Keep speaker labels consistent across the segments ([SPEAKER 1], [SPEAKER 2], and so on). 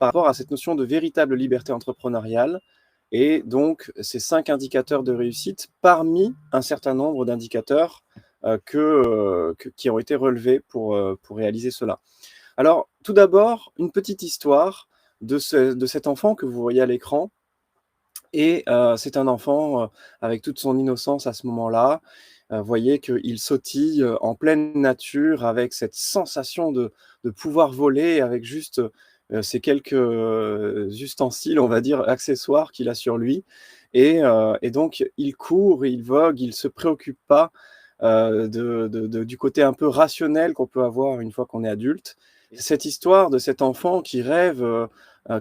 [SPEAKER 1] par rapport à cette notion de véritable liberté entrepreneuriale et donc ces 5 indicateurs de réussite parmi un certain nombre d'indicateurs, qui ont été relevés pour réaliser cela. Alors, tout d'abord, une petite histoire de cet enfant que vous voyez à l'écran et c'est un enfant, avec toute son innocence à ce moment-là. Vous voyez qu'il sautille, en pleine nature avec cette sensation de pouvoir voler avec juste, ces quelques, ustensiles, on va dire, accessoires qu'il a sur lui et donc il court, il vogue, il se préoccupe pas, du côté un peu rationnel qu'on peut avoir une fois qu'on est adulte. Cette histoire de cet enfant qui rêve,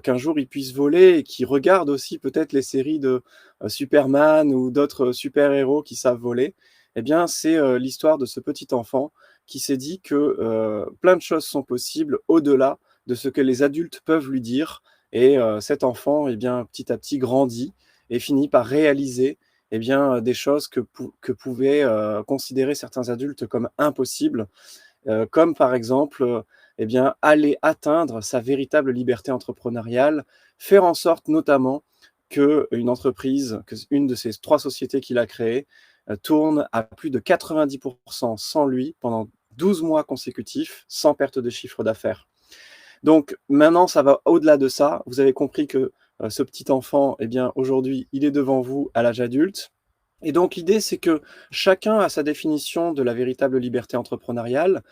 [SPEAKER 1] qu'un jour il puisse voler et qui regarde aussi peut-être les séries de, Superman ou d'autres super-héros qui savent voler, eh bien c'est, l'histoire de ce petit enfant qui s'est dit que, plein de choses sont possibles au-delà de ce que les adultes peuvent lui dire et cet enfant, eh bien, petit à petit grandit et finit par réaliser, eh bien, des choses que pouvaient, considérer certains adultes comme impossibles, comme par exemple, eh bien, aller atteindre sa véritable liberté entrepreneuriale, faire en sorte notamment qu'une entreprise, qu'une de ces 3 sociétés qu'il a créées, tourne à plus de 90 sans lui pendant 12 mois consécutifs, sans perte de chiffre d'affaires. Donc maintenant, ça va au-delà de ça. Vous avez compris que, ce petit enfant, eh bien, aujourd'hui, il est devant vous à l'âge adulte et donc l'idée, c'est que chacun a sa définition de la véritable liberté entrepreneuriale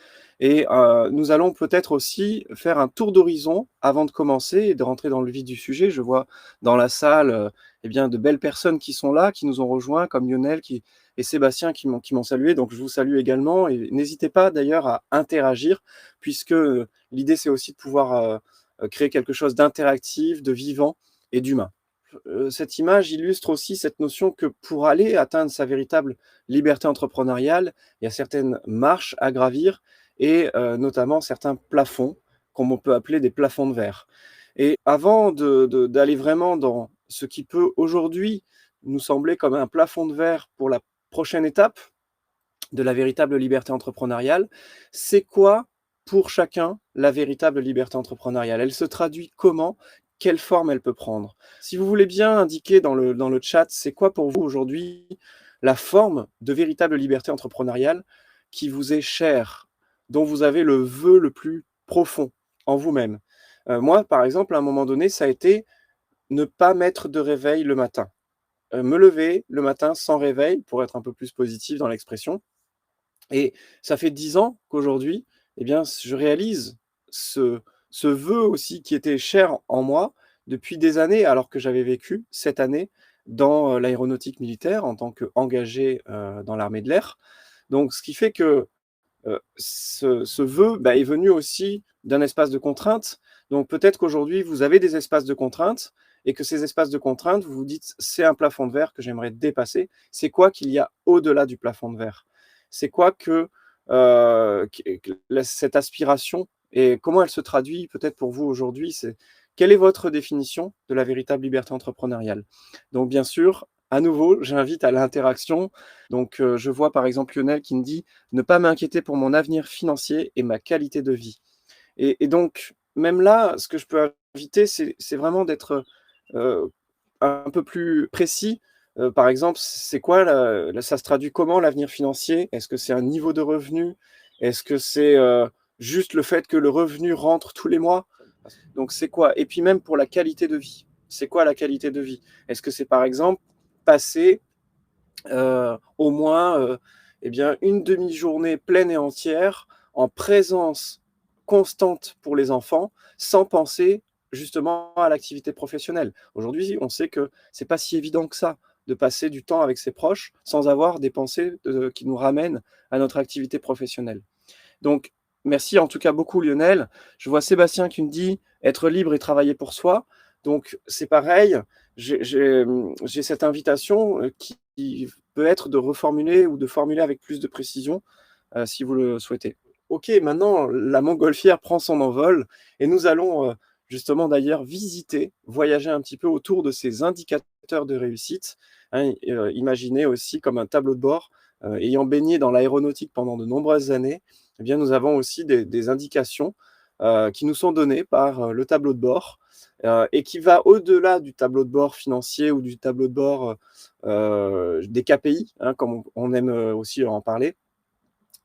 [SPEAKER 1] et nous allons peut-être aussi faire un tour d'horizon avant de commencer et de rentrer dans le vif du sujet. Je vois dans la salle, eh bien, de belles personnes qui sont là, qui nous ont rejoints, comme Lionel qui et Sébastien qui m'ont salué, donc je vous salue également et n'hésitez pas d'ailleurs à interagir puisque, l'idée, c'est aussi de pouvoir, créer quelque chose d'interactif, de vivant et d'humain. Cette image illustre aussi cette notion que pour aller atteindre sa véritable liberté entrepreneuriale, il y a certaines marches à gravir et notamment certains plafonds, comme on peut appeler des plafonds de verre. Et avant d'aller vraiment dans ce qui peut aujourd'hui nous sembler comme un plafond de verre pour la prochaine étape de la véritable liberté entrepreneuriale, c'est quoi pour chacun la véritable liberté entrepreneuriale? Elle se traduit comment? Quelle forme elle peut prendre? Si vous voulez bien indiquer dans le chat, c'est quoi pour vous aujourd'hui la forme de véritable liberté entrepreneuriale qui vous est chère, dont vous avez le vœu le plus profond en vous-même? Moi, par exemple, à un moment donné, ça a été ne pas mettre de réveil le matin. Me lever le matin sans réveil, pour être un peu plus positif dans l'expression, et ça fait 10 ans qu'aujourd'hui, eh bien, je réalise ce vœu aussi qui était cher en moi depuis des années, alors que j'avais vécu 7 années dans, l'aéronautique militaire en tant qu'engagé, dans l'armée de l'air. Donc ce qui fait que, ce vœu, bah, est venu aussi d'un espace de contrainte. Donc peut-être qu'aujourd'hui, vous avez des espaces de contrainte et que ces espaces de contrainte, vous vous dites: «C'est un plafond de verre que j'aimerais dépasser». C'est quoi qu'il y a au-delà du plafond de verre? C'est quoi que la cette aspiration et comment elle se traduit peut-être pour vous aujourd'hui? C'est quelle est votre définition de la véritable liberté entrepreneuriale? Donc bien sûr, à nouveau, j'invite à l'interaction. Donc, je vois par exemple Lionel qui me dit: «Ne pas m'inquiéter pour mon avenir financier et ma qualité de vie». Et donc même là, ce que je peux inviter, c'est vraiment d'être, heu, un peu plus précis. Par exemple, c'est quoi ça se traduit comment l'avenir financier? Est-ce que c'est un niveau de revenu? Est-ce que c'est, juste le fait que le revenu rentre tous les mois? Donc c'est quoi? Et puis même pour la qualité de vie, c'est quoi la qualité de vie? Est-ce que c'est par exemple passer, au moins, eh bien une demi-journée pleine et entière en présence constante pour les enfants, sans penser justement à l'activité professionnelle? Aujourd'hui, on sait que c'est pas si évident que ça, de passer du temps avec ses proches sans avoir des pensées, qui nous ramènent à notre activité professionnelle. Donc merci en tout cas beaucoup Lionel. Je vois Sébastien qui me dit: «Être libre et travailler pour soi». Donc c'est pareil, j'ai cette invitation, qui peut être de reformuler ou de formuler avec plus de précision, si vous le souhaitez. OK, maintenant la montgolfière prend son envol et nous allons, justement d'ailleurs visiter, voyager un petit peu autour de ces indicateurs de réussite, hein, imaginez aussi comme un tableau de bord, ayant baigné dans l'aéronautique pendant de nombreuses années, eh bien nous avons aussi des indications, qui nous sont donnés par le tableau de bord et qui va au-delà du tableau de bord financier ou du tableau de bord des KPI, hein, comme on aime aussi en parler.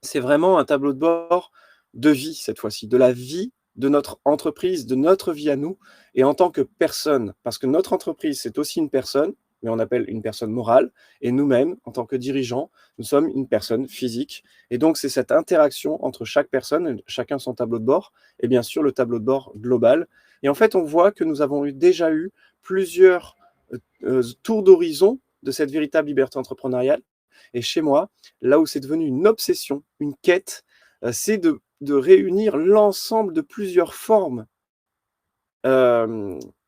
[SPEAKER 1] C'est vraiment un tableau de bord de vie cette fois-ci, de la vie de notre entreprise, de notre vie à nous et en tant que personne. Parce que notre entreprise, c'est aussi une personne, mais on appelle une personne morale, et nous-mêmes, en tant que dirigeants, nous sommes une personne physique. Et donc, c'est cette interaction entre chaque personne, chacun son tableau de bord, et bien sûr le tableau de bord global. Et en fait, on voit que nous avons déjà eu plusieurs tours d'horizon de cette véritable liberté entrepreneuriale. Et chez moi, là où c'est devenu une obsession, une quête, c'est de réunir l'ensemble de plusieurs formes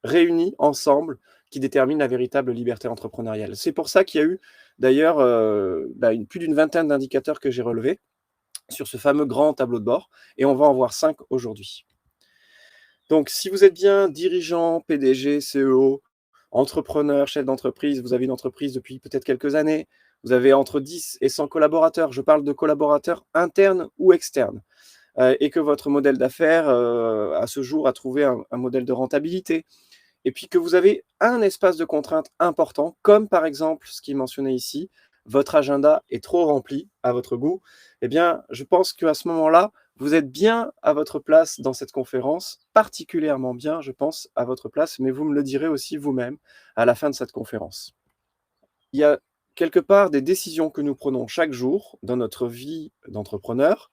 [SPEAKER 1] réunies ensemble qui déterminent la véritable liberté entrepreneuriale. C'est pour ça qu'il y a eu d'ailleurs plus d'une vingtaine d'indicateurs que j'ai relevés sur ce fameux grand tableau de bord, et on va en voir 5 aujourd'hui. Donc, si vous êtes bien dirigeant, PDG, CEO, entrepreneur, chef d'entreprise, vous avez une entreprise depuis peut-être quelques années, vous avez entre 10 et 100 collaborateurs, je parle de collaborateurs internes ou externes, et que votre modèle d'affaires, à ce jour, a trouvé un modèle de rentabilité, et puis que vous avez un espace de contrainte important, comme par exemple ce qui est mentionné ici, votre agenda est trop rempli à votre goût, eh bien, je pense qu'à ce moment-là, vous êtes bien à votre place dans cette conférence, particulièrement bien, je pense, à votre place, mais vous me le direz aussi vous-même à la fin de cette conférence. Il y a quelque part des décisions que nous prenons chaque jour dans notre vie d'entrepreneur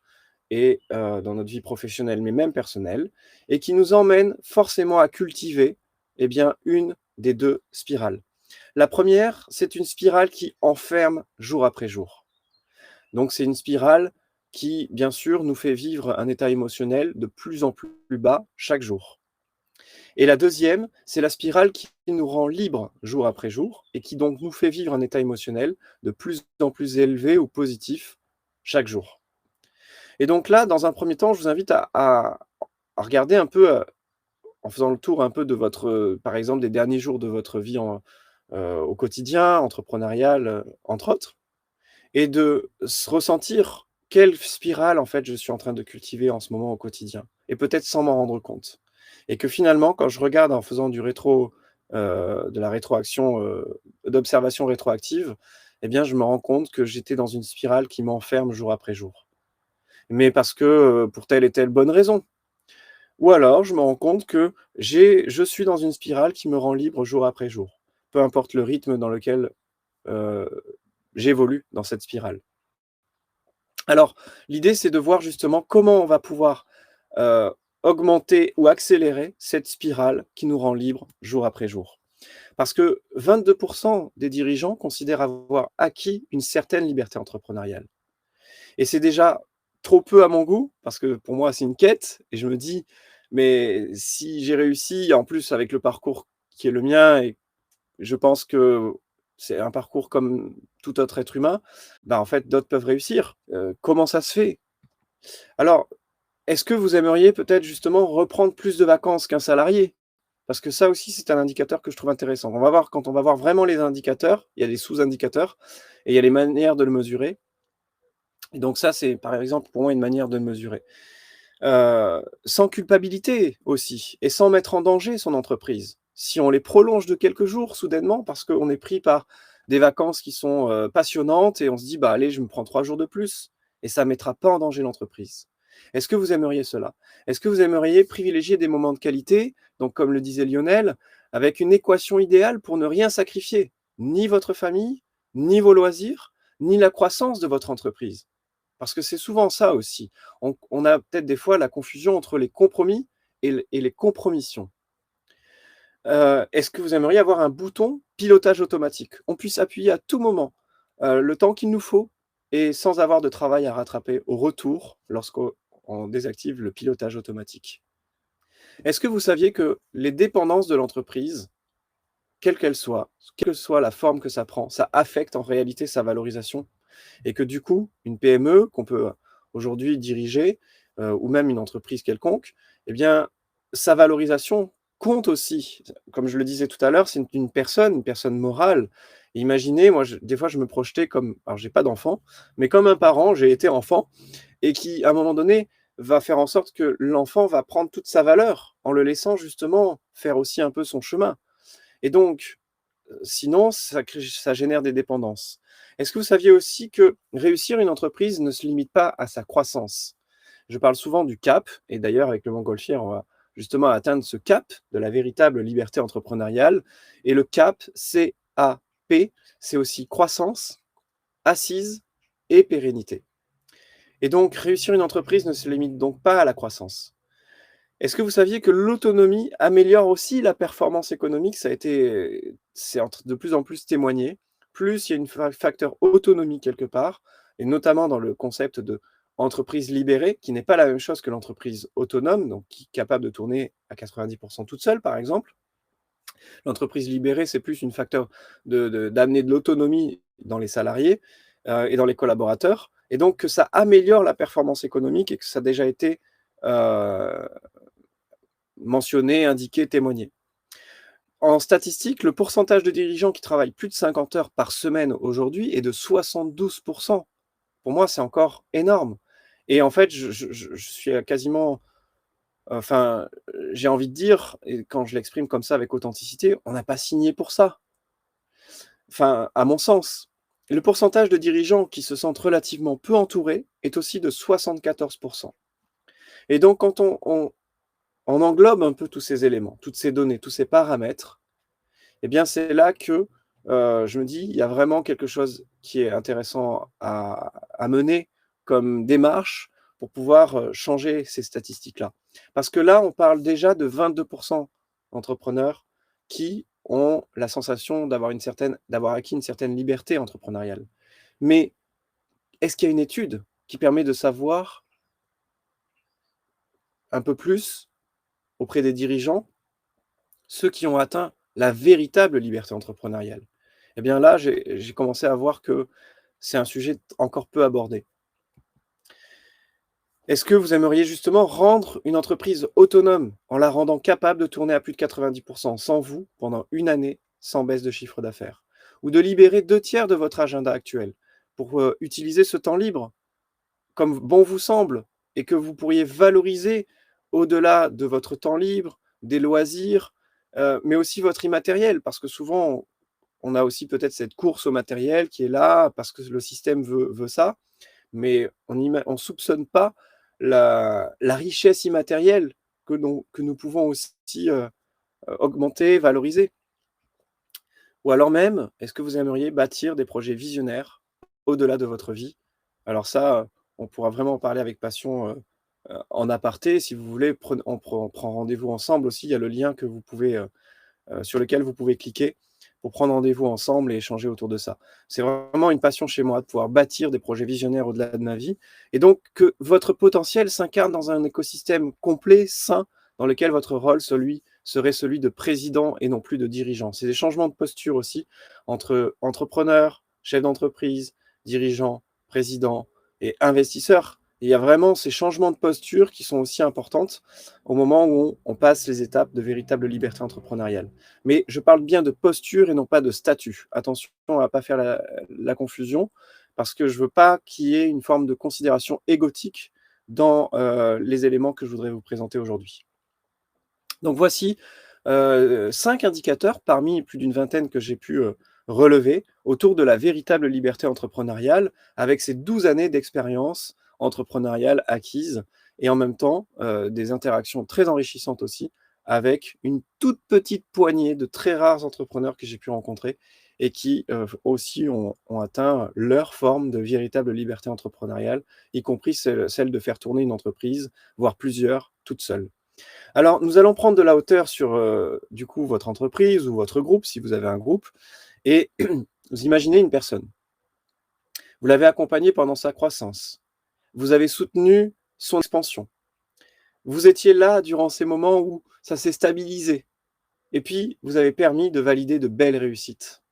[SPEAKER 1] et dans notre vie professionnelle, mais même personnelle, et qui nous emmènent forcément à cultiver eh bien, une des 2 spirales. La première, c'est une spirale qui enferme jour après jour. Donc c'est une spirale qui, bien sûr, nous fait vivre un état émotionnel de plus en plus bas chaque jour. Et la deuxième, c'est la spirale qui nous rend libres jour après jour et qui donc nous fait vivre un état émotionnel de plus en plus élevé ou positif chaque jour. Et donc là, dans un premier temps, je vous invite à regarder un peu, en faisant le tour un peu de votre, par exemple, des derniers jours de votre vie au quotidien, entrepreneurial, entre autres, et de se ressentir quelle spirale, en fait, je suis en train de cultiver en ce moment au quotidien et peut-être sans m'en rendre compte. Et que finalement, quand je regarde en faisant de la rétroaction, d'observation rétroactive, eh bien, je me rends compte que j'étais dans une spirale qui m'enferme jour après jour. Mais parce que, pour telle et telle bonne raison. Ou alors je me rends compte que je suis dans une spirale qui me rend libre jour après jour, peu importe le rythme dans lequel, heu, j'évolue dans cette spirale. Alors, l'idée, c'est de voir justement comment on va pouvoir, heu, augmenter ou accélérer cette spirale qui nous rend libres jour après jour. Parce que 22 des dirigeants considèrent avoir acquis une certaine liberté entrepreneuriale et c'est déjà trop peu à mon goût, parce que pour moi, c'est une quête et je me dis: «Mais si j'ai réussi, en plus avec le parcours qui est le mien et je pense que c'est un parcours comme tout autre être humain, bah, en fait, d'autres peuvent réussir. Comment ça se fait?» Alors, est-ce que vous aimeriez peut-être justement reprendre plus de vacances qu'un salarié? Parce que ça aussi, c'est un indicateur que je trouve intéressant. On va voir quand on va voir vraiment les indicateurs, il y a des sous-indicateurs et il y a les manières de le mesurer et donc ça, c'est par exemple pour moi une manière de le mesurer. Sans culpabilité aussi et sans mettre en danger son entreprise. Si on les prolonge de quelques jours soudainement parce qu'on est pris par des vacances qui sont, passionnantes et on se dit: «Bah, allez, je me prends 3 jours de plus» et ça mettra pas en danger l'entreprise. Est-ce que vous aimeriez cela? Est-ce que vous aimeriez privilégier des moments de qualité, donc comme le disait Lionel, avec une équation idéale pour ne rien sacrifier? Ni votre famille, ni vos loisirs, ni la croissance de votre entreprise? Parce que c'est souvent ça aussi. On a peut-être des fois la confusion entre les compromis et les compromissions. Est-ce que vous aimeriez avoir un bouton pilotage automatique? On puisse appuyer à tout moment, le temps qu'il nous faut et sans avoir de travail à rattraper au retour lorsqu'on désactive le pilotage automatique. Est-ce que vous saviez que les dépendances de l'entreprise, quelle qu'elle soit, quelle que soit la forme que ça prend, ça affecte en réalité sa valorisation? Et que du coup, une PME qu'on peut aujourd'hui diriger, ou même une entreprise quelconque, eh bien, sa valorisation compte aussi. Comme je le disais tout à l'heure, c'est une personne morale. Imaginez, moi, des fois, je me projetais comme alors j'ai pas d'enfant, mais comme un parent, j'ai été enfant et qui, à un moment donné, va faire en sorte que l'enfant va prendre toute sa valeur en le laissant justement faire aussi un peu son chemin. Et donc, sinon, ça génère des dépendances. Est-ce que vous saviez aussi que réussir une entreprise ne se limite pas à sa croissance? Je parle souvent du cap, et d'ailleurs avec le Montgolfier, on va justement atteindre ce cap de la véritable liberté entrepreneuriale. Et le cap, C-A-P, c'est aussi croissance, assise et pérennité. Et donc, réussir une entreprise ne se limite donc pas à la croissance. Est-ce que vous saviez que l'autonomie améliore aussi la performance économique? C'est de plus en plus témoigné. Plus il y a une facteur autonomie quelque part, et notamment dans le concept de entreprise libérée, qui n'est pas la même chose que l'entreprise autonome, donc qui est capable de tourner à 90% toute seule, par exemple. L'entreprise libérée, c'est plus une facteur d'amener de l'autonomie dans les salariés et dans les collaborateurs, et donc que ça améliore la performance économique et que ça a déjà été euh, mentionné, indiqué, témoigné. En statistique, le pourcentage de dirigeants qui travaillent plus de 50 heures par semaine aujourd'hui est de 72%. Pour moi, c'est encore énorme. Et en fait, je suis quasiment, enfin, j'ai envie de dire, et quand je l'exprime comme ça avec authenticité, on n'a pas signé pour ça. Enfin, à mon sens, le pourcentage de dirigeants qui se sentent relativement peu entourés est aussi de 74%. Et donc, quand on englobe un peu tous ces éléments, toutes ces données, tous ces paramètres, eh bien, c'est là que je me dis, il y a vraiment quelque chose qui est intéressant à mener comme démarche pour pouvoir changer ces statistiques-là. Parce que là, on parle déjà de 22% d'entrepreneurs qui ont la sensation d'avoir acquis une certaine liberté entrepreneuriale. Mais est-ce qu'il y a une étude qui permet de savoir un peu plus auprès des dirigeants, ceux qui ont atteint la véritable liberté entrepreneuriale? Eh bien là, j'ai commencé à voir que c'est un sujet encore peu abordé. Est-ce que vous aimeriez justement rendre une entreprise autonome en la rendant capable de tourner à plus de 90% sans vous pendant une année sans baisse de chiffre d'affaires? Ou de libérer 2/3 de votre agenda actuel pour utiliser ce temps libre comme bon vous semble et que vous pourriez valoriser au-delà de votre temps libre, des loisirs, mais aussi votre immatériel? Parce que souvent, on a aussi peut-être cette course au matériel qui est là parce que le système veut ça, mais on ne soupçonne pas la richesse immatérielle que nous pouvons aussi augmenter, valoriser. Ou alors même, est-ce que vous aimeriez bâtir des projets visionnaires au-delà de votre vie? Alors ça, on pourra vraiment en parler avec passion en aparté. Si vous voulez, on prend rendez-vous ensemble aussi. Il y a le lien que vous pouvez sur lequel vous pouvez cliquer pour prendre rendez-vous ensemble et échanger autour de ça. C'est vraiment une passion chez moi de pouvoir bâtir des projets visionnaires au-delà de ma vie et donc que votre potentiel s'incarne dans un écosystème complet, sain, dans lequel votre rôle serait celui de président et non plus de dirigeant. C'est des changements de posture aussi entre entrepreneurs, chefs d'entreprise, dirigeants, présidents et investisseurs. Il y a vraiment ces changements de posture qui sont aussi importantes au moment où on passe les étapes de véritable liberté entrepreneuriale. Mais je parle bien de posture et non pas de statut. Attention à ne pas faire la confusion, parce que je ne veux pas qu'il y ait une forme de considération égotique dans les éléments que je voudrais vous présenter aujourd'hui. Donc voici 5 indicateurs parmi plus d'une vingtaine que j'ai pu relever autour de la véritable liberté entrepreneuriale avec ces 12 années d'expérience entrepreneuriale acquise et en même temps des interactions très enrichissantes aussi avec une toute petite poignée de très rares entrepreneurs que j'ai pu rencontrer et qui aussi ont atteint leur forme de véritable liberté entrepreneuriale, y compris celle de faire tourner une entreprise, voire plusieurs, toutes seules. Alors, nous allons prendre de la hauteur sur, du coup, votre entreprise ou votre groupe, si vous avez un groupe, et vous imaginez une personne. Vous l'avez accompagné pendant sa croissance. Vous avez soutenu son expansion. Vous étiez là durant ces moments où ça s'est stabilisé. Et puis, vous avez permis de valider de belles réussites.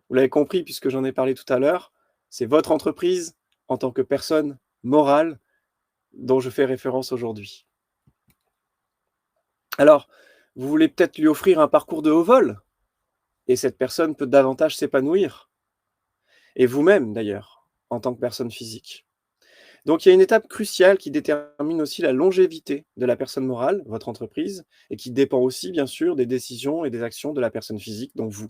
[SPEAKER 1] Vous l'avez compris, puisque j'en ai parlé tout à l'heure, c'est votre entreprise en tant que personne morale dont je fais référence aujourd'hui. Alors, vous voulez peut-être lui offrir un parcours de haut vol, et cette personne peut davantage s'épanouir. Et vous-même, d'ailleurs, en tant que personne physique. Donc il y a une étape cruciale qui détermine aussi la longévité de la personne morale, votre entreprise, et qui dépend aussi bien sûr des décisions et des actions de la personne physique, donc vous.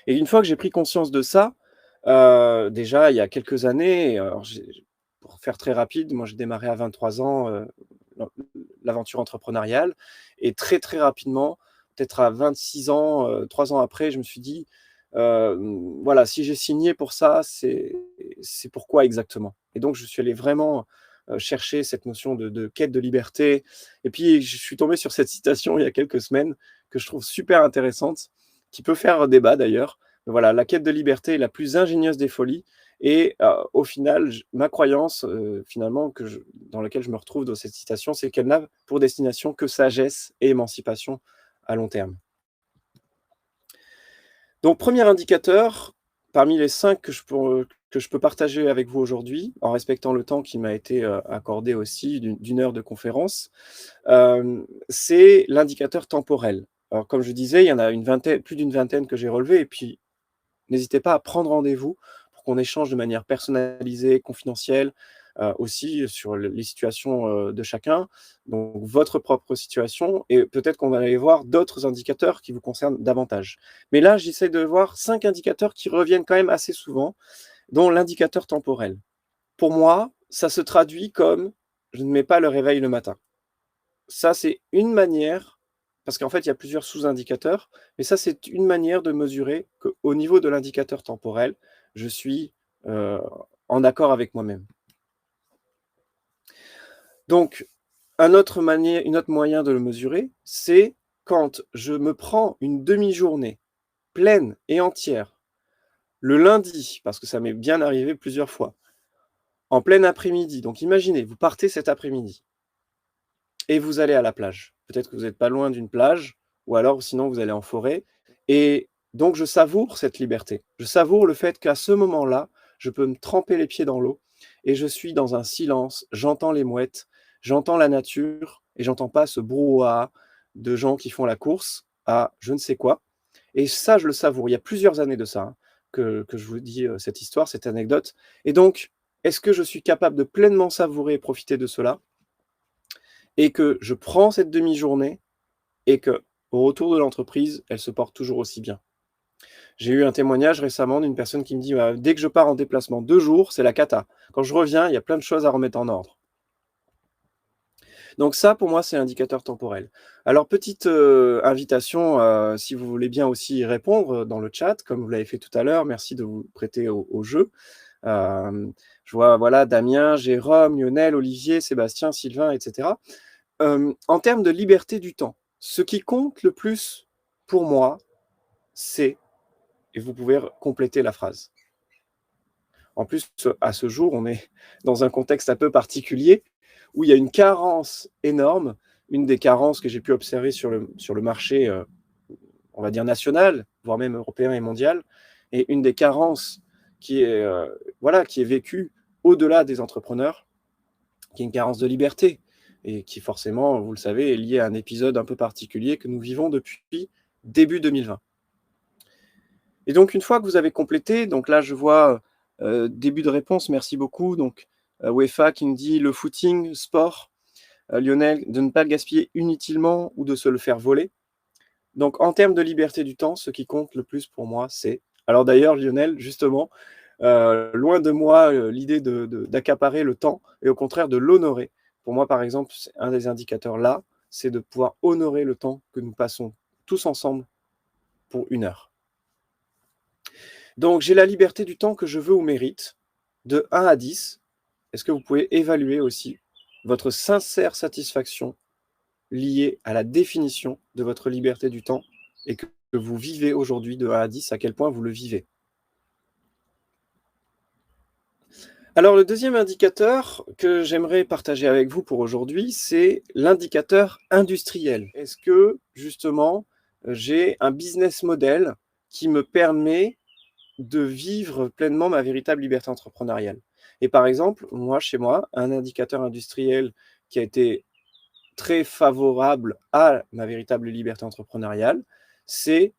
[SPEAKER 1] Et une fois que j'ai pris conscience de ça, déjà il y a quelques années, alors pour faire très rapide, moi j'ai démarré à 23 ans, l'an l'aventure entrepreneuriale et très, très rapidement, peut-être à 26 ans, 3 ans après, je me suis dit: Voilà, si j'ai signé pour ça, c'est pourquoi exactement?» Et donc je suis allé vraiment, chercher cette notion de quête de liberté et puis je suis tombé sur cette citation il y a quelques semaines que je trouve super intéressante, qui peut faire débat d'ailleurs. Voilà, la quête de liberté est la plus ingénieuse des folies et au final, ma croyance, finalement, dans laquelle je me retrouve dans cette citation, c'est qu'elle n'a pour destination que sagesse et émancipation à long terme. Donc premier indicateur, parmi les 5 que je peux partager avec vous aujourd'hui, en respectant le temps qui m'a été, accordé aussi d'une heure de conférence, c'est l'indicateur temporel. Alors comme je disais, il y en a une vingtaine plus d'une vingtaine que j'ai relevés et puis n'hésitez pas à prendre rendez-vous pour qu'on échange de manière personnalisée, confidentielle, aussi sur les situations, de chacun, donc votre propre situation et peut-être qu'on va aller voir d'autres indicateurs qui vous concernent davantage. Mais là, j'essaie de voir 5 indicateurs qui reviennent quand même assez souvent, dont l'indicateur temporel. Pour moi, ça se traduit comme: je ne mets pas le réveil le matin. Ça, c'est une manière parce qu'en fait, il y a plusieurs sous-indicateurs, mais ça, c'est une manière de mesurer qu'au niveau de l'indicateur temporel, je suis, heu, en accord avec moi-même. Donc une autre moyen de le mesurer, c'est quand je me prends une demi-journée pleine et entière, le lundi, parce que ça m'est bien arrivé plusieurs fois, en plein après-midi. Donc imaginez, vous partez cet après-midi et vous allez à la plage. Peut-être que vous n'êtes pas loin d'une plage ou alors sinon vous allez en forêt et donc je savoure cette liberté. Je savoure le fait qu'à ce moment-là, je peux me tremper les pieds dans l'eau et je suis dans un silence, j'entends les mouettes, j'entends la nature et j'entends pas ce brouhaha de gens qui font la course à je ne sais quoi et ça, je le savoure. Il y a plusieurs années de ça, hein, que je vous dis, cette histoire, cette anecdote et donc est-ce que je suis capable de pleinement savourer et profiter de cela? Et que je prends cette demi-journée et qu'au retour de l'entreprise, elle se porte toujours aussi bien. J'ai eu un témoignage récemment d'une personne qui me dit: «Bah, dès que je pars en déplacement 2 jours, c'est la cata. Quand je reviens, il y a plein de choses à remettre en ordre». Donc ça, pour moi, c'est l'indicateur temporel. Alors petite, invitation, si vous voulez bien aussi y répondre, dans le chat, comme vous l'avez fait tout à l'heure, merci de vous prêter au jeu. Je vois, voilà, Damien, Jérôme, Lionel, Olivier, Sébastien, Sylvain et cetera. En termes de liberté du temps, ce qui compte le plus pour moi, c'est et vous pouvez compléter la phrase. En plus, à ce jour, on est dans un contexte un peu particulier où il y a une carence énorme, une des carences que j'ai pu observer sur le marché, on va dire national, voire même européen et mondial et une des carences qui est, voilà, qui est vécue au-delà des entrepreneurs, qui est une carence de liberté et qui forcément, vous le savez, est liée à un épisode un peu particulier que nous vivons depuis début 2020. Et donc une fois que vous avez complété, donc là je vois, début de réponse, merci beaucoup, donc UEFA qui me dit: «Le footing, sport», Lionel: «De ne pas le gaspiller inutilement ou de se le faire voler». Donc en termes de liberté du temps, ce qui compte le plus pour moi, c'est alors d'ailleurs Lionel, justement, loin de moi, l'idée d'accaparer le temps et au contraire de l'honorer. Pour moi, par exemple, c'est un des indicateurs là, c'est de pouvoir honorer le temps que nous passons tous ensemble pour 1 heure. Donc j'ai la liberté du temps que je veux ou mérite, de 1 à 10. Est-ce que vous pouvez évaluer aussi votre sincère satisfaction liée à la définition de votre liberté du temps et que vous vivez aujourd'hui de 1 à 10, à quel point vous le vivez? Alors le deuxième indicateur que j'aimerais partager avec vous pour aujourd'hui, c'est l'indicateur industriel. Est-ce que justement, j'ai un business model qui me permet de vivre pleinement ma véritable liberté entrepreneuriale? Et par exemple, moi, chez moi, un indicateur industriel qui a été très favorable à ma véritable liberté entrepreneuriale, c'est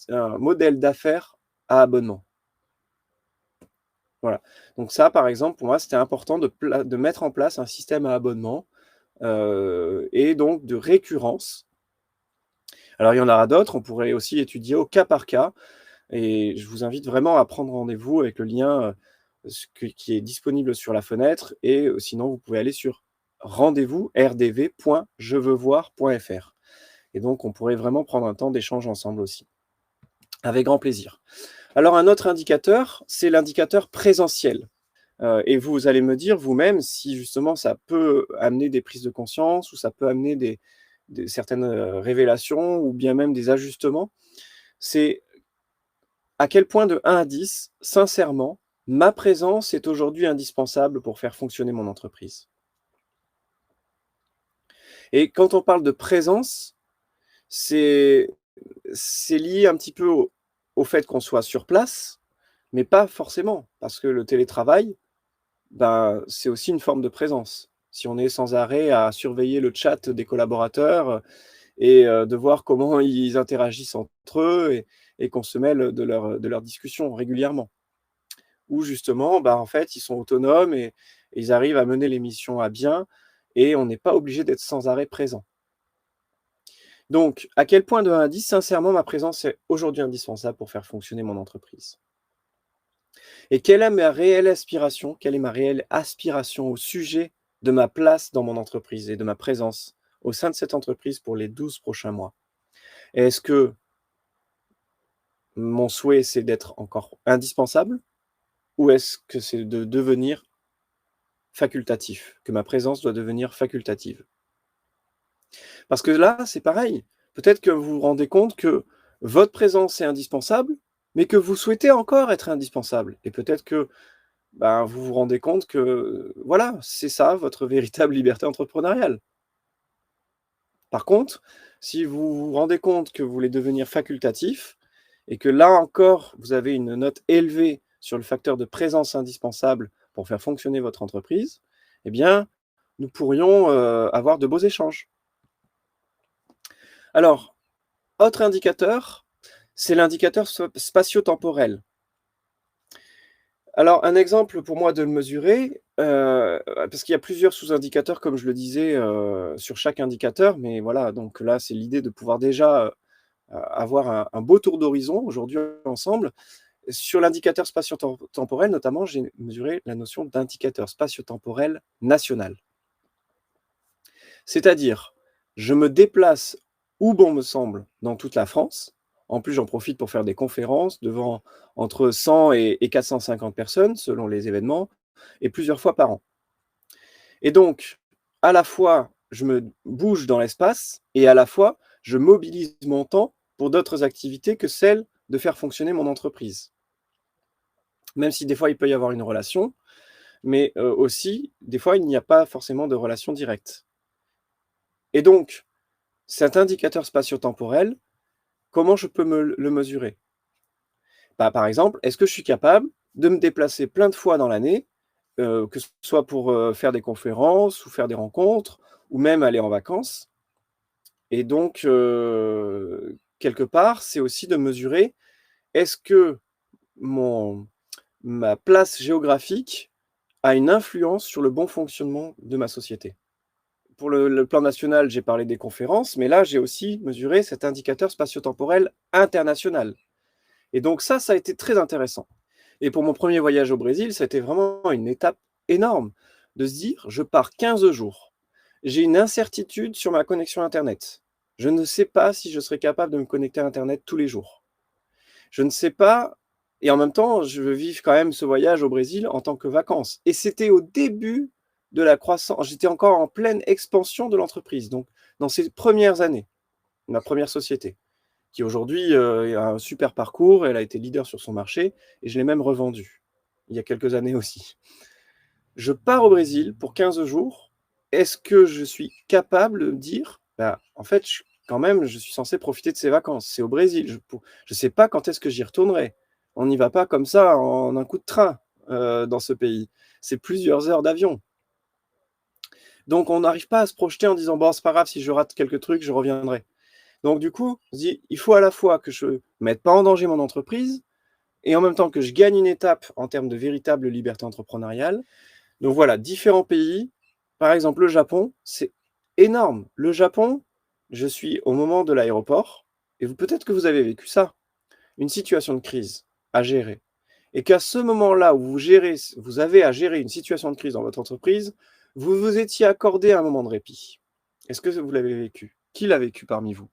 [SPEAKER 1] un modèle d'affaires à abonnement. Voilà. Donc ça, par exemple, pour moi, c'était important de mettre en place un système à abonnement, et donc de récurrence. Alors il y en aura d'autres, on pourrait aussi étudier au cas par cas et je vous invite vraiment à prendre rendez-vous avec le lien, qui est disponible sur la fenêtre et sinon vous pouvez aller sur rendez-vous rdv.jeveuxvoir.fr et donc on pourrait vraiment prendre un temps d'échange ensemble aussi. Avec grand plaisir. Alors un autre indicateur, c'est l'indicateur présentiel. Et vous allez me dire vous-même si justement ça peut amener des prises de conscience ou ça peut amener certaines, révélations ou bien même des ajustements. C'est à quel point de 1 à 10, sincèrement, ma présence est aujourd'hui indispensable pour faire fonctionner mon entreprise. Et quand on parle de présence, c'est lié un petit peu au fait qu'on soit sur place, mais pas forcément, parce que le télétravail, ben, c'est aussi une forme de présence. Si on est sans arrêt à surveiller le chat des collaborateurs, et de voir comment ils interagissent entre eux et qu'on se mêle de leurs discussions régulièrement. Ou justement, bah, en fait, ils sont autonomes et ils arrivent à mener les missions à bien et on n'est pas obligé d'être sans arrêt présent. Donc, à quel point de 1 à 10, sincèrement, ma présence est aujourd'hui indispensable pour faire fonctionner mon entreprise? Et quelle est ma réelle aspiration? Quelle est ma réelle aspiration au sujet de ma place dans mon entreprise et de ma présence au sein de cette entreprise pour les 12 prochains mois? Est-ce que mon souhait, c'est d'être encore indispensable ou est-ce que c'est de devenir facultatif? Que ma présence doit devenir facultative? Parce que là, c'est pareil. Peut-être que vous vous rendez compte que votre présence est indispensable, mais que vous souhaitez encore être indispensable et peut-être que, ben, vous vous rendez compte que, voilà, c'est ça votre véritable liberté entrepreneuriale. Par contre, si vous vous rendez compte que vous voulez devenir facultatif et que là encore, vous avez une note élevée sur le facteur de présence indispensable pour faire fonctionner votre entreprise, eh bien, nous pourrions, avoir de beaux échanges. Alors, autre indicateur, c'est l'indicateur spatio-temporel. Alors, un exemple pour moi de le mesurer, parce qu'il y a plusieurs sous-indicateurs comme je le disais, sur chaque indicateur, mais voilà, donc là, c'est l'idée de pouvoir déjà, avoir un beau tour d'horizon aujourd'hui ensemble. Sur l'indicateur spatio-temporel notamment, j'ai mesuré la notion d'indicateur spatio-temporel national. C'est-à-dire, je me déplace où bon me semble dans toute la France. En plus, j'en profite pour faire des conférences devant entre 100 et 450 personnes selon les événements et plusieurs fois par an. Et donc, à la fois, je me bouge dans l'espace et à la fois, je mobilise mon temps pour d'autres activités que celles de faire fonctionner mon entreprise. Même si des fois, il peut y avoir une relation, mais aussi, des fois, il n'y a pas forcément de relation directe. Et donc, cet indicateur spatio-temporel, comment je peux le mesurer? Bah, par exemple, est-ce que je suis capable de me déplacer plein de fois dans l'année, que ce soit pour, faire des conférences ou faire des rencontres ou même aller en vacances? Et donc, quelque part, c'est aussi de mesurer, est-ce que mon ma place géographique a une influence sur le bon fonctionnement de ma société? Pour le plan national, j'ai parlé des conférences, mais là, j'ai aussi mesuré cet indicateur spatio-temporel international. Et donc ça a été très intéressant. Et pour mon premier voyage au Brésil, ça a été vraiment une étape énorme de se dire: «Je pars 15 jours. J'ai une incertitude sur ma connexion internet. Je ne sais pas si je serai capable de me connecter à internet tous les jours. Je ne sais pas» et en même temps, je veux vivre quand même ce voyage au Brésil en tant que vacances. Et c'était au début de la croissance. J'étais encore en pleine expansion de l'entreprise, donc dans ces premières années, ma première société qui aujourd'hui, a un super parcours. Elle a été leader sur son marché et je l'ai même revendue, il y a quelques années aussi. Je pars au Brésil pour 15 jours. Est-ce que je suis capable de dire: «Bah, en fait, quand même, je suis censé profiter de ces vacances. C'est au Brésil, je sais pas quand est-ce que j'y retournerai. On n'y va pas comme ça en un coup de train, dans ce pays. C'est plusieurs heures d'avion». Donc on n'arrive pas à se projeter en disant: «Bon, c'est pas grave si je rate quelques trucs, je reviendrai». Donc du coup, on se dit: «Il faut à la fois que je mette pas en danger mon entreprise et en même temps que je gagne une étape en termes de véritable liberté entrepreneuriale. Donc voilà, différents pays. Par exemple, le Japon, c'est énorme. Le Japon, je suis au moment de l'aéroport, et peut-être que vous avez vécu ça, une situation de crise à gérer. Et qu'à ce moment-là où vous avez à gérer une situation de crise dans votre entreprise, vous vous étiez accordé un moment de répit. Est-ce que vous l'avez vécu? Qui l'a vécu parmi vous?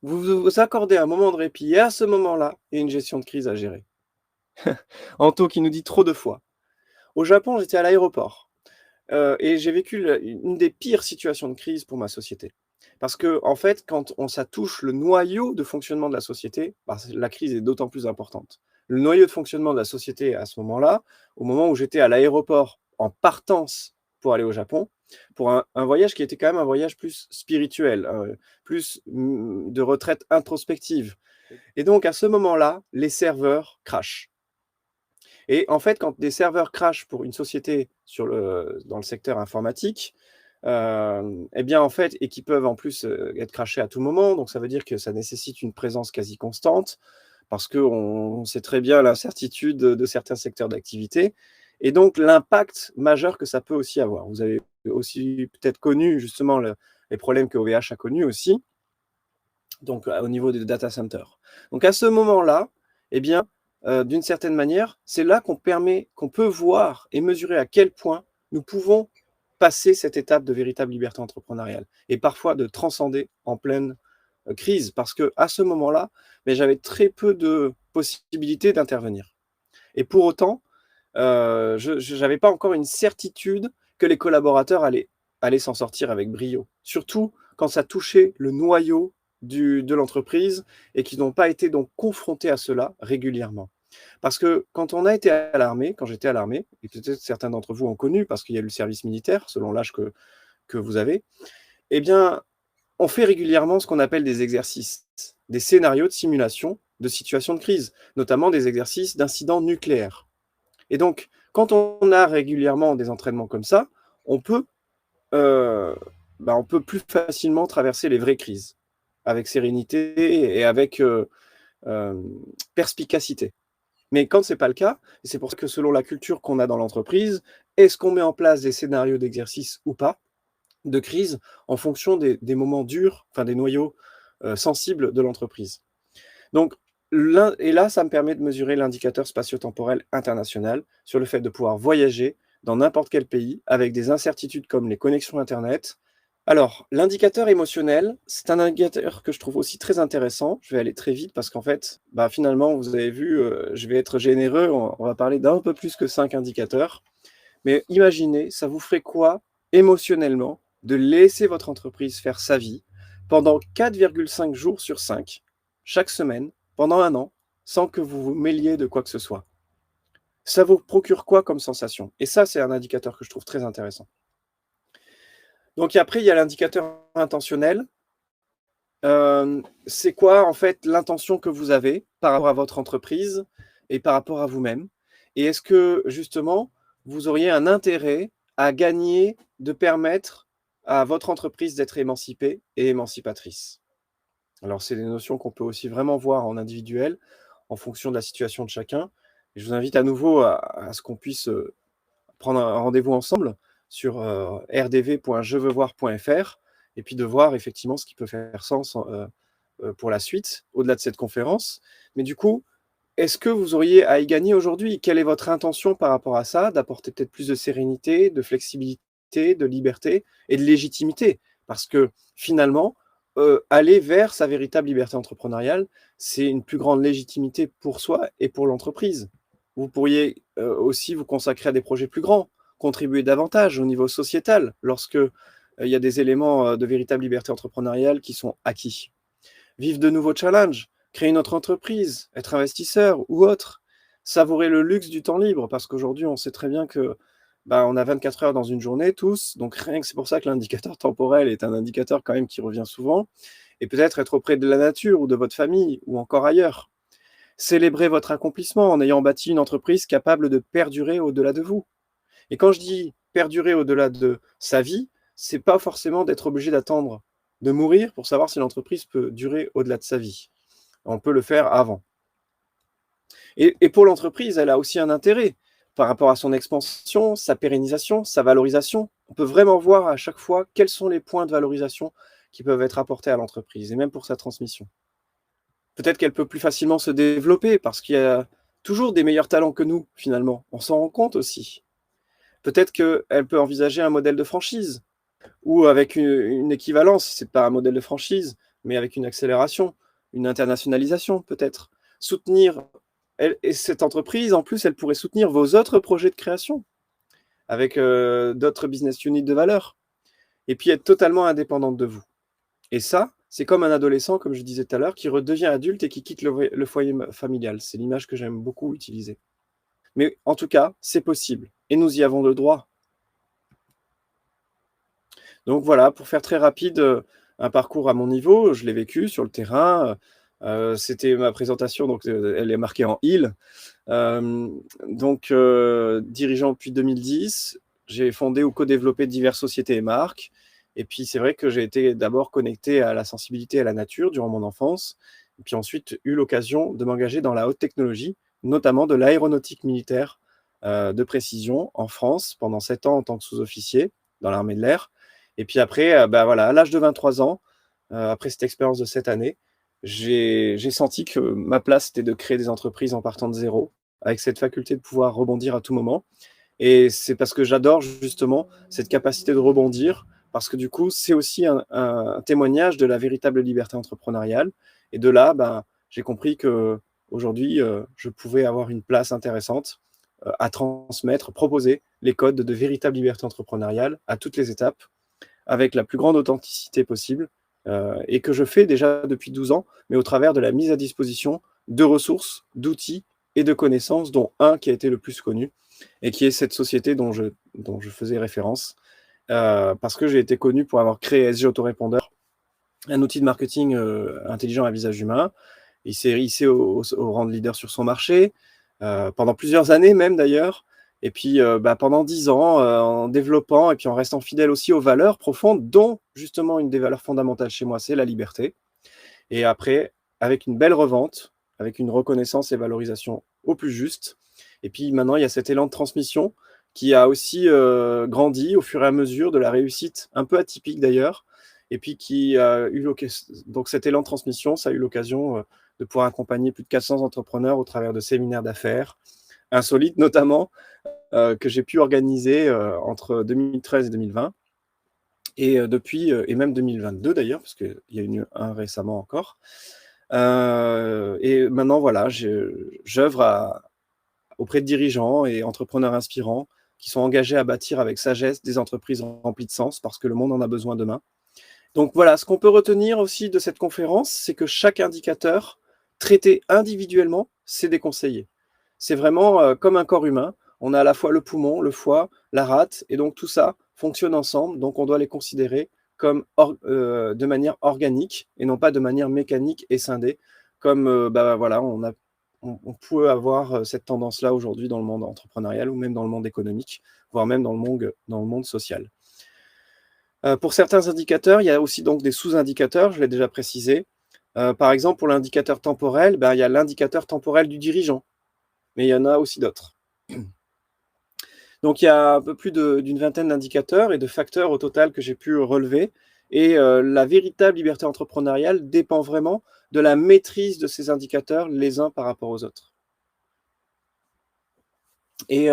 [SPEAKER 1] Vous vous accordez un moment de répit et à ce moment-là, il y a une gestion de crise à gérer. Anto qui nous dit trop de fois. Au Japon, j'étais à l'aéroport et j'ai vécu une des pires situations de crise pour ma société. Parce que en fait, quand ça touche le noyau de fonctionnement de la société, bah, la crise est d'autant plus importante. Le noyau de fonctionnement de la société à ce moment-là, au moment où j'étais à l'aéroport en partance pour aller au Japon, pour un voyage qui était quand même un voyage plus spirituel, plus de retraite introspective. Et donc à ce moment-là, les serveurs crashent. Et en fait, quand des serveurs crashent pour une société dans le secteur informatique, eh bien, en fait, et qui peuvent en plus être crashés à tout moment, donc ça veut dire que ça nécessite une présence quasi constante, parce qu'on sait très bien l'incertitude de certains secteurs d'activité, et donc l'impact majeur que ça peut aussi avoir. Vous avez aussi peut-être connu justement les problèmes que OVH a connus aussi, donc au niveau des data centers. Donc à ce moment-là, eh bien, d'une certaine manière, c'est là qu'on peut voir et mesurer à quel point nous pouvons passer cette étape de véritable liberté entrepreneuriale et parfois de transcender en pleine crise, parce que à ce moment-là, mais j'avais très peu de possibilités d'intervenir. Et pour autant, je n'avais pas encore une certitude que les collaborateurs allaient s'en sortir avec brio. Surtout quand ça touchait le noyau de l'entreprise et qu'ils n'ont pas été donc confrontés à cela régulièrement. Parce que quand on a été à l'armée, quand j'étais à l'armée, et peut-être certains d'entre vous ont connu parce qu'il y a eu le service militaire, selon l'âge que vous avez, eh bien, on fait régulièrement ce qu'on appelle des exercices, des scénarios de simulation de situations de crise, notamment des exercices d'incidents nucléaires. Et donc, quand on a régulièrement des entraînements comme ça, on peut plus facilement traverser les vraies crises, avec sérénité et avec perspicacité. Mais quand ce n'est pas le cas, et c'est pour ça que selon la culture qu'on a dans l'entreprise, est-ce qu'on met en place des scénarios d'exercice ou pas, de crise, en fonction des moments durs, enfin des noyaux sensibles de l'entreprise. Donc, et là, ça me permet de mesurer l'indicateur spatio-temporel international sur le fait de pouvoir voyager dans n'importe quel pays avec des incertitudes comme les connexions Internet. Alors, l'indicateur émotionnel, c'est un indicateur que je trouve aussi très intéressant. Je vais aller très vite parce qu'en fait, finalement, vous avez vu, je vais être généreux, on va parler d'un peu plus que 5 indicateurs. Mais imaginez, ça vous ferait quoi émotionnellement de laisser votre entreprise faire sa vie pendant 4,5 jours sur 5, chaque semaine, pendant un an, sans que vous vous mêliez de quoi que ce soit? Ça vous procure quoi comme sensation? Et ça, c'est un indicateur que je trouve très intéressant. Donc après, il y a l'indicateur intentionnel. C'est quoi en fait l'intention que vous avez par rapport à votre entreprise et par rapport à vous-même? Et est-ce que justement, vous auriez un intérêt à gagner de permettre à votre entreprise d'être émancipée et émancipatrice? Alors c'est des notions qu'on peut aussi vraiment voir en individuel, en fonction de la situation de chacun. Et je vous invite à nouveau à ce qu'on puisse prendre un rendez-vous ensemble sur rdv.jeveuxvoir.fr et puis de voir effectivement ce qui peut faire sens pour la suite, au-delà de cette conférence. Mais du coup, est-ce que vous auriez à y gagner aujourd'hui? Quelle est votre intention par rapport à ça? D'apporter peut-être plus de sérénité, de flexibilité, de liberté et de légitimité? Parce que finalement, aller vers sa véritable liberté entrepreneuriale, c'est une plus grande légitimité pour soi et pour l'entreprise. Vous pourriez aussi vous consacrer à des projets plus grands, contribuer davantage au niveau sociétal lorsque il y a des éléments de véritable liberté entrepreneuriale qui sont acquis. Vivre de nouveaux challenges, créer une autre entreprise, être investisseur ou autre, savourer le luxe du temps libre, parce qu'aujourd'hui, on sait très bien que on a 24 heures dans une journée, tous, donc rien que c'est pour ça que l'indicateur temporel est un indicateur quand même qui revient souvent, et peut-être être auprès de la nature ou de votre famille, ou encore ailleurs. Célébrer votre accomplissement en ayant bâti une entreprise capable de perdurer au-delà de vous. Et quand je dis perdurer au-delà de sa vie, c'est pas forcément d'être obligé d'attendre de mourir pour savoir si l'entreprise peut durer au-delà de sa vie. On peut le faire avant. Et pour l'entreprise, elle a aussi un intérêt par rapport à son expansion, sa pérennisation, sa valorisation. On peut vraiment voir à chaque fois quels sont les points de valorisation qui peuvent être apportés à l'entreprise et même pour sa transmission. Peut-être qu'elle peut plus facilement se développer parce qu'il y a toujours des meilleurs talents que nous, finalement. On s'en rend compte aussi. Peut-être qu'elle peut envisager un modèle de franchise ou avec une équivalence, c'est pas un modèle de franchise, mais avec une accélération, une internationalisation peut-être. Soutenir, et cette entreprise, en plus, elle pourrait soutenir vos autres projets de création avec d'autres business units de valeur et puis être totalement indépendante de vous. Et ça, c'est comme un adolescent, comme je disais tout à l'heure, qui redevient adulte et qui quitte le foyer familial. C'est l'image que j'aime beaucoup utiliser. Mais en tout cas, c'est possible et nous y avons le droit. Donc voilà, pour faire très rapide, un parcours à mon niveau, je l'ai vécu sur le terrain. C'était ma présentation, donc elle est marquée en il. Donc dirigeant depuis 2010, j'ai fondé ou co-développé diverses sociétés et marques. Et puis c'est vrai que j'ai été d'abord connecté à la sensibilité à la nature durant mon enfance, et puis ensuite eu l'occasion de m'engager dans la haute technologie, notamment de l'aéronautique militaire de précision en France pendant 7 ans en tant que sous-officier dans l'armée de l'air. Et puis après, bah voilà, à l'âge de 23 ans, après cette expérience de 7 années, j'ai senti que ma place était de créer des entreprises en partant de zéro, avec cette faculté de pouvoir rebondir à tout moment. Et c'est parce que j'adore justement cette capacité de rebondir, parce que du coup, c'est aussi un témoignage de la véritable liberté entrepreneuriale. Et de là, ben, j'ai compris que aujourd'hui, je pouvais avoir une place intéressante à transmettre, proposer les codes de véritable liberté entrepreneuriale à toutes les étapes, avec la plus grande authenticité possible, et que je fais déjà depuis 12 ans, mais au travers de la mise à disposition de ressources, d'outils et de connaissances, dont un qui a été le plus connu, et qui est cette société dont je faisais référence, parce que j'ai été connu pour avoir créé SG Autorépondeur, un outil de marketing intelligent à visage humain. Il s'est hissé au rang de leader sur son marché, pendant plusieurs années même d'ailleurs. Et puis bah, pendant 10 ans, en développant et puis en restant fidèle aussi aux valeurs profondes, dont justement une des valeurs fondamentales chez moi, c'est la liberté. Et après, avec une belle revente, avec une reconnaissance et valorisation au plus juste. Et puis maintenant, il y a cet élan de transmission qui a aussi grandi au fur et à mesure de la réussite, un peu atypique d'ailleurs. Et puis qui a eu donc cet élan de transmission, ça a eu l'occasion de pouvoir accompagner plus de 400 entrepreneurs au travers de séminaires d'affaires, insolites notamment, que j'ai pu organiser entre 2013 et 2020. Et depuis, et même 2022 d'ailleurs, parce qu'il y a eu un récemment encore. Et maintenant, voilà, j'œuvre auprès de dirigeants et entrepreneurs inspirants qui sont engagés à bâtir avec sagesse des entreprises remplies de sens, parce que le monde en a besoin demain. Donc voilà, ce qu'on peut retenir aussi de cette conférence, c'est que chaque indicateur, traité individuellement, c'est déconseillé. C'est vraiment comme un corps humain. On a à la fois le poumon, le foie, la rate, et donc tout ça fonctionne ensemble. Donc on doit les considérer comme de manière organique et non pas de manière mécanique et scindée, comme bah, voilà, on peut avoir cette tendance-là aujourd'hui dans le monde entrepreneurial ou même dans le monde économique, voire même dans le monde social. Pour certains indicateurs, il y a aussi donc des sous-indicateurs, je l'ai déjà précisé. Par exemple, pour l'indicateur temporel, ben, il y a l'indicateur temporel du dirigeant, mais il y en a aussi d'autres. Donc il y a un peu plus d'une vingtaine d'indicateurs et de facteurs au total que j'ai pu relever. Et la véritable liberté entrepreneuriale dépend vraiment de la maîtrise de ces indicateurs les uns par rapport aux autres. Et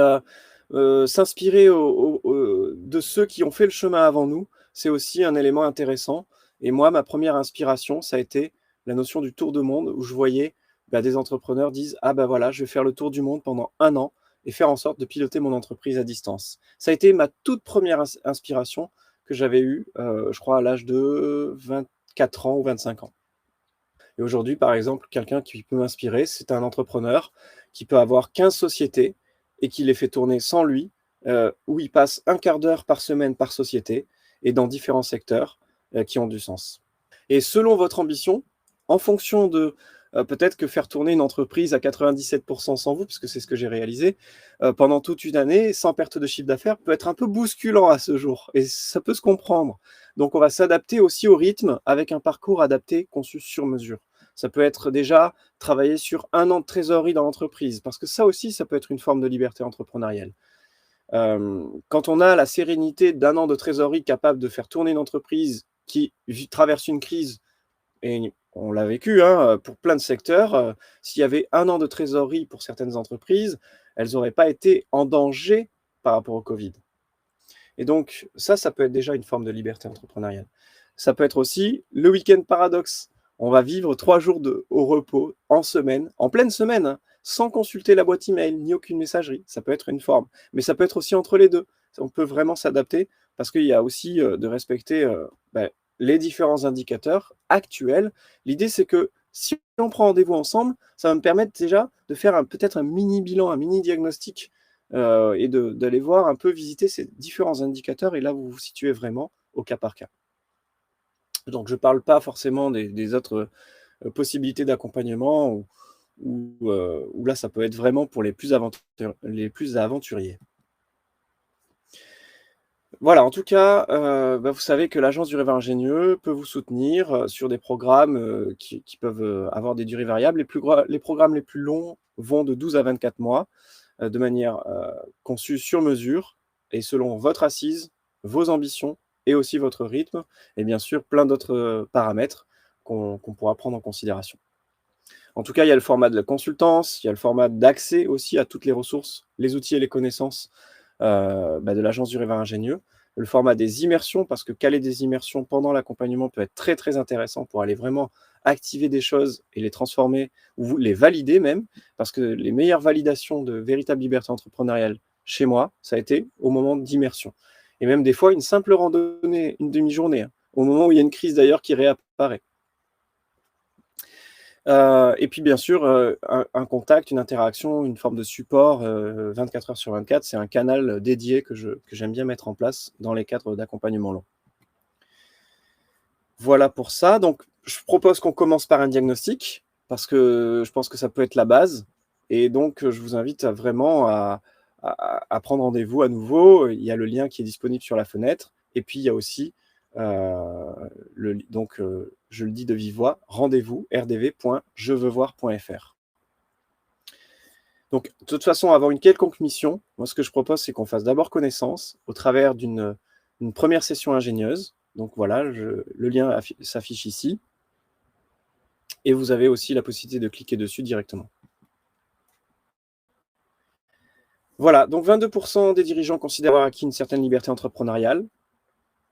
[SPEAKER 1] s'inspirer de ceux qui ont fait le chemin avant nous, c'est aussi un élément intéressant. Et moi, ma première inspiration, ça a été la notion du tour de monde, où je voyais des entrepreneurs disent « Ah ben voilà, je vais faire le tour du monde pendant 1 an et faire en sorte de piloter mon entreprise à distance ». Ça a été ma toute première inspiration que j'avais eue, je crois, à l'âge de 24 ans ou 25 ans. Et aujourd'hui, par exemple, quelqu'un qui peut m'inspirer, c'est un entrepreneur qui peut avoir 15 sociétés et qui les fait tourner sans lui, où il passe un quart d'heure par semaine par société et dans différents secteurs qui ont du sens. Et selon votre ambition, en fonction de peut-être que faire tourner une entreprise à 97% sans vous, parce que c'est ce que j'ai réalisé, pendant toute une année, sans perte de chiffre d'affaires, peut être un peu bousculant à ce jour. Et ça peut se comprendre. Donc on va s'adapter aussi au rythme avec un parcours adapté, conçu sur mesure. Ça peut être déjà travailler sur 1 an de trésorerie dans l'entreprise, parce que ça aussi, ça peut être une forme de liberté entrepreneuriale. Quand on a la sérénité d'1 an de trésorerie capable de faire tourner une entreprise qui traverse une crise, et on l'a vécu, hein, pour plein de secteurs, s'il y avait 1 an de trésorerie pour certaines entreprises, elles n'auraient pas été en danger par rapport au Covid. Et donc ça peut être déjà une forme de liberté entrepreneuriale. Ça peut être aussi le week-end paradoxe. On va vivre 3 jours au repos en semaine, en pleine semaine, hein, sans consulter la boîte email ni aucune messagerie. Ça peut être une forme, mais ça peut être aussi entre les 2. On peut vraiment s'adapter parce qu'il y a aussi, de respecter, les différents indicateurs actuels. L'idée, c'est que si on prend rendez-vous ensemble, ça va me permettre déjà de faire peut-être un mini bilan, un mini diagnostic, et d'aller voir un peu, visiter ces différents indicateurs, et là, vous vous situez vraiment au cas par cas. Donc je ne parle pas forcément des autres possibilités d'accompagnement où là, ça peut être vraiment pour les plus aventuriers. Voilà, en tout cas, vous savez que l'Agence du Rêveur Ingénieux peut vous soutenir, sur des programmes, qui peuvent, avoir des durées variables. Les programmes les plus longs vont de 12 à 24 mois, de manière, conçue sur mesure et selon votre assise, vos ambitions et aussi votre rythme, et bien sûr plein d'autres, paramètres qu'on pourra prendre en considération. En tout cas, il y a le format de la consultance, il y a le format d'accès aussi à toutes les ressources, les outils et les connaissances, de l'Agence du Rêveur Ingénieux. Le format des immersions, parce que caler des immersions pendant l'accompagnement peut être très, très intéressant pour aller vraiment activer des choses et les transformer ou les valider même, parce que les meilleures validations de véritable liberté entrepreneuriale chez moi, ça a été au moment d'immersion. Et même des fois, une simple randonnée, une demi-journée, hein, au moment où il y a une crise d'ailleurs qui réapparaît. Et puis bien sûr, un contact, une interaction, une forme de support, 24 heures sur 24. C'est un canal dédié que j'aime bien mettre en place dans les cadres d'accompagnement long. Voilà pour ça. Donc je propose qu'on commence par un diagnostic, parce que je pense que ça peut être la base, et donc je vous invite vraiment à prendre rendez-vous à nouveau. Il y a le lien qui est disponible sur la fenêtre, et puis il y a aussi, je le dis de vive voix, rendez-vous rdv.jeveuxvoir.fr. Donc, de toute façon, avoir une quelconque mission, moi, ce que je propose, c'est qu'on fasse d'abord connaissance au travers d'une première session ingénieuse. Donc voilà, le lien s'affiche ici. Et vous avez aussi la possibilité de cliquer dessus directement. Voilà, donc 22% des dirigeants considèrent avoir acquis une certaine liberté entrepreneuriale.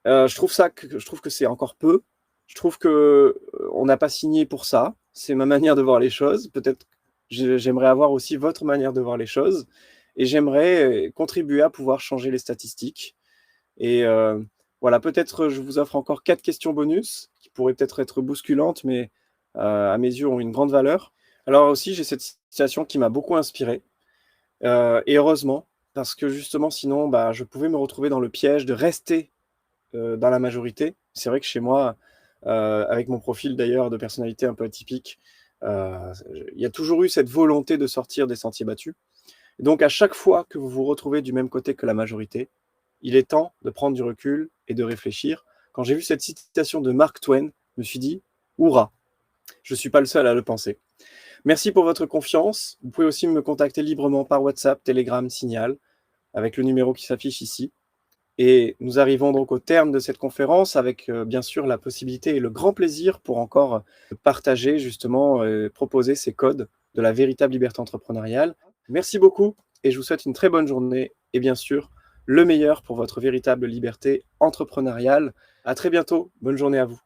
[SPEAKER 1] Je trouve que c'est encore peu. Je trouve qu'on n'a pas signé pour ça. C'est ma manière de voir les choses. Peut-être j'aimerais avoir aussi votre manière de voir les choses, et j'aimerais contribuer à pouvoir changer les statistiques. Et voilà, peut-être je vous offre encore 4 questions bonus qui pourraient peut-être être bousculantes, mais à mes yeux ont une grande valeur. Alors aussi, j'ai cette situation qui m'a beaucoup inspiré, et heureusement, parce que justement sinon, je pouvais me retrouver dans le piège de rester dans la majorité. C'est vrai que chez moi, avec mon profil d'ailleurs de personnalité un peu atypique, il y a toujours eu cette volonté de sortir des sentiers battus. Et donc à chaque fois que vous vous retrouvez du même côté que la majorité, il est temps de prendre du recul et de réfléchir. Quand j'ai vu cette citation de Mark Twain, je me suis dit « Hourra !» Je ne suis pas le seul à le penser. Merci pour votre confiance. Vous pouvez aussi me contacter librement par WhatsApp, Telegram, Signal, avec le numéro qui s'affiche ici. Et nous arrivons donc au terme de cette conférence avec bien sûr la possibilité et le grand plaisir pour encore partager justement, proposer ces codes de la véritable liberté entrepreneuriale. Merci beaucoup et je vous souhaite une très bonne journée et bien sûr le meilleur pour votre véritable liberté entrepreneuriale. À très bientôt, bonne journée à vous.